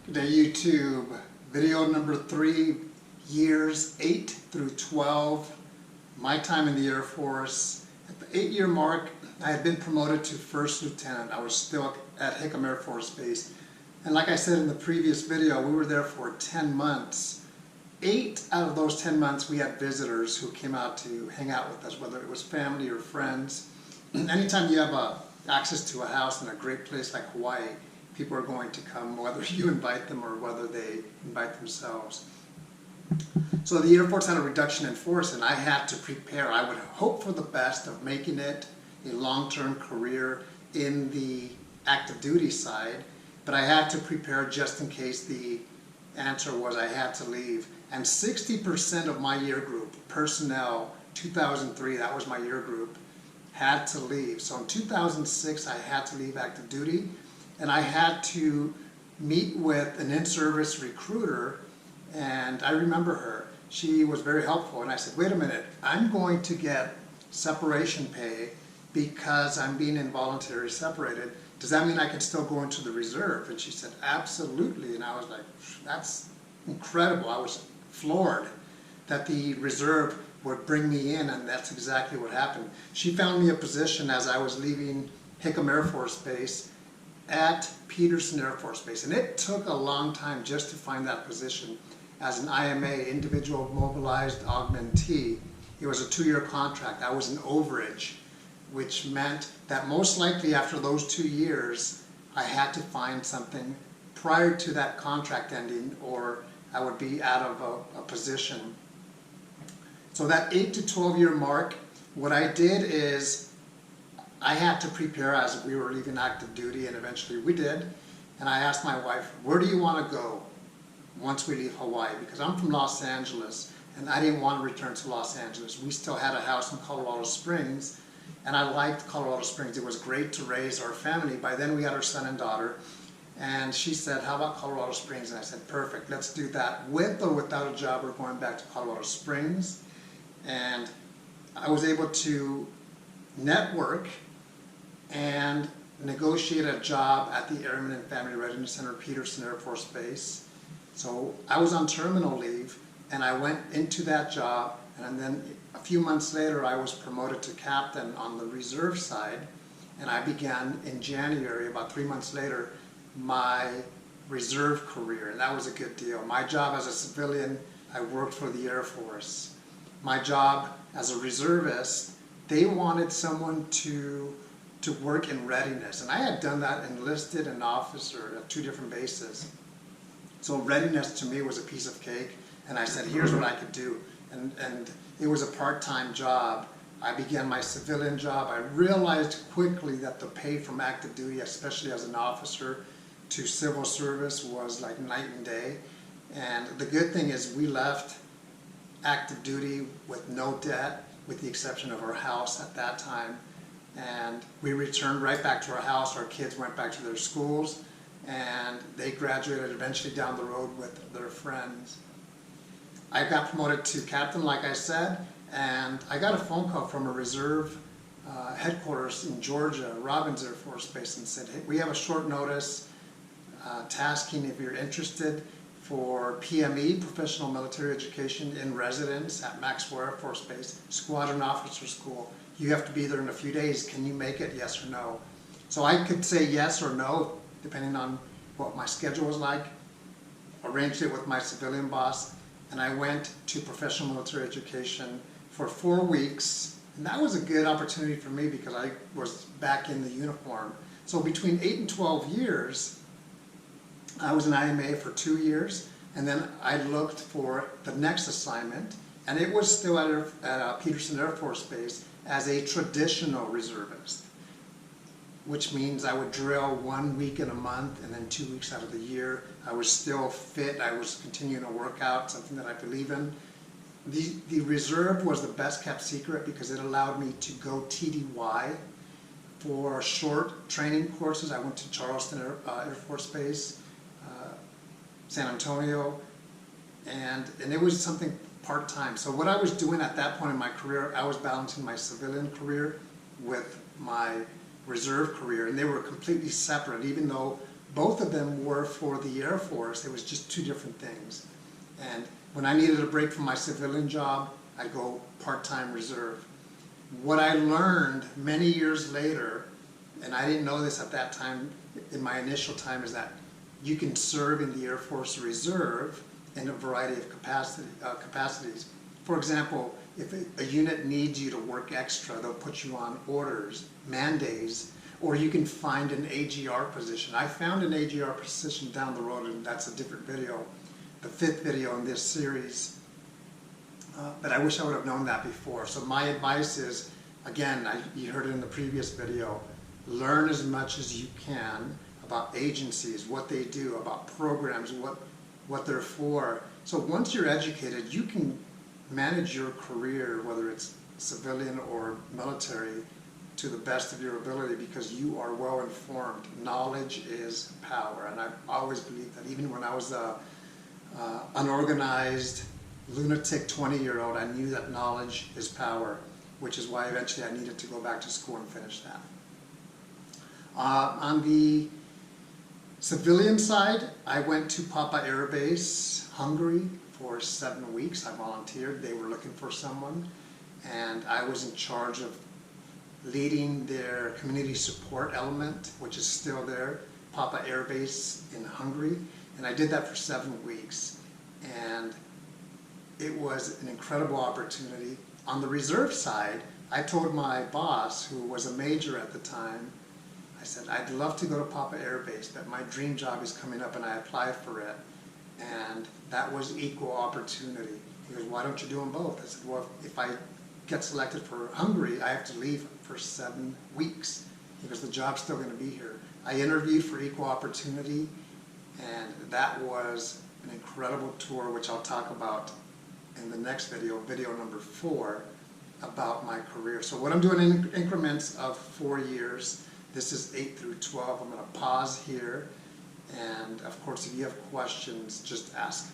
Good day, YouTube. Video number 3, years 8 through 12. My time in the Air Force. At the 8-year mark, I had been promoted to First Lieutenant. I was still at Hickam Air Force Base. And like I said in the previous video, we were there for 10 months. 8 out of those 10 months, we had visitors who came out to hang out with us, whether it was family or friends. Anytime you have access to a house in a great place like Hawaii, people are going to come, whether you invite them or whether they invite themselves. So the Air Force had a reduction in force, and I had to prepare. I would hope for the best of making it a long-term career in the active duty side, but I had to prepare just in case the answer was I had to leave. And 60% of my year group, personnel, 2003, that was my year group, had to leave. So in 2006, I had to leave active duty, and I had to meet with an in-service recruiter, and I remember her. She was very helpful, and I said, wait a minute, I'm going to get separation pay because I'm being involuntarily separated. Does that mean I can still go into the reserve? And she said, absolutely. And I was like, that's incredible. I was floored that the reserve would bring me in, and that's exactly what happened. She found me a position as I was leaving Hickam Air Force Base at Peterson Air Force Base, and it took a long time just to find that position as an IMA, Individual Mobilized Augmentee. It was a 2-year contract. I was an overage, which meant that most likely after those 2 years, I had to find something prior to that contract ending, or I would be out of a position. So that 8 to 12 year mark, what I did is I had to prepare as we were leaving active duty, and eventually we did. And I asked my wife, where do you want to go once we leave Hawaii? Because I'm from Los Angeles, and I didn't want to return to Los Angeles. We still had a house in Colorado Springs, and I liked Colorado Springs. It was great to raise our family. By then we had our son and daughter. And she said, how about Colorado Springs? And I said, perfect, let's do that. With or without a job, we're going back to Colorado Springs. And I was able to network and negotiate a job at the Airmen and Family Readiness Center, Peterson Air Force Base. So I was on terminal leave, and I went into that job, and then a few months later I was promoted to captain on the reserve side, and I began in January, about 3 months later, my reserve career, and that was a good deal. My job as a civilian, I worked for the Air Force. My job as a reservist, they wanted someone to work in readiness, and I had done that enlisted and officer at 2 different bases. So readiness to me was a piece of cake, and I said, here's what I could do. And it was a part-time job. I began my civilian job. I realized quickly that the pay from active duty, especially as an officer, to civil service was like night and day. And the good thing is we left active duty with no debt, with the exception of our house at that time. And we returned right back to our house. Our kids went back to their schools, and they graduated eventually down the road with their friends. I got promoted to captain, like I said, and I got a phone call from a reserve headquarters in Georgia, Robins Air Force Base, and said, hey, we have a short notice tasking if you're interested for PME, Professional Military Education in Residence at Maxwell Air Force Base, Squadron Officer School. You have to be there in a few days. Can you make it, yes or no? So I could say yes or no, depending on what my schedule was like. Arranged it with my civilian boss, and I went to Professional Military Education for 4 weeks. And that was a good opportunity for me because I was back in the uniform. So between 8 and 12 years, I was an IMA for 2 years, and then I looked for the next assignment, and it was still at Peterson Air Force Base as a traditional reservist, which means I would drill 1 week in a month and then 2 weeks out of the year. I was still fit. I was continuing to work out, something that I believe in. The reserve was the best kept secret because it allowed me to go TDY for short training courses. I went to Charleston Air Force Base, San Antonio, and it was something part-time. So what I was doing at that point in my career, I was balancing my civilian career with my reserve career, and they were completely separate. Even though both of them were for the Air Force. It was just two different things. And when I needed a break from my civilian job, I'd go part-time reserve. What I learned many years later, and I didn't know this at that time, in my initial time, is that you can serve in the Air Force Reserve in a variety of capacities. For example, if a unit needs you to work extra, they'll put you on orders, man days, or you can find an AGR position. I found an AGR position down the road, and that's a different video, the 5th video in this series. But I wish I would have known that before. So my advice is, again, you heard it in the previous video, learn as much as you can about agencies, what they do, about programs, what they're for. So once you're educated, you can manage your career, whether it's civilian or military, to the best of your ability, because you are well informed. Knowledge is power, and I've always believed that. Even when I was a unorganized, lunatic 20-year-old, I knew that knowledge is power, which is why eventually I needed to go back to school and finish that. On the civilian side, I went to Papa Air Base, Hungary, for 7 weeks. I volunteered. They were looking for someone, and I was in charge of leading their community support element, which is still there, Papa Air Base in Hungary, and I did that for 7 weeks, and it was an incredible opportunity. On the reserve side, I told my boss, who was a major at the time, I said, I'd love to go to Papa Air Base, but my dream job is coming up, and I applied for it, and that was equal opportunity. He goes, why don't you do them both? I said, well, if I get selected for Hungary, I have to leave for 7 weeks because the job's still going to be here. I interviewed for equal opportunity, and that was an incredible tour, which I'll talk about in the next video, video number 4, about my career. So what I'm doing in increments of 4 years. This is 8 through 12. I'm going to pause here, and of course, if you have questions, just ask.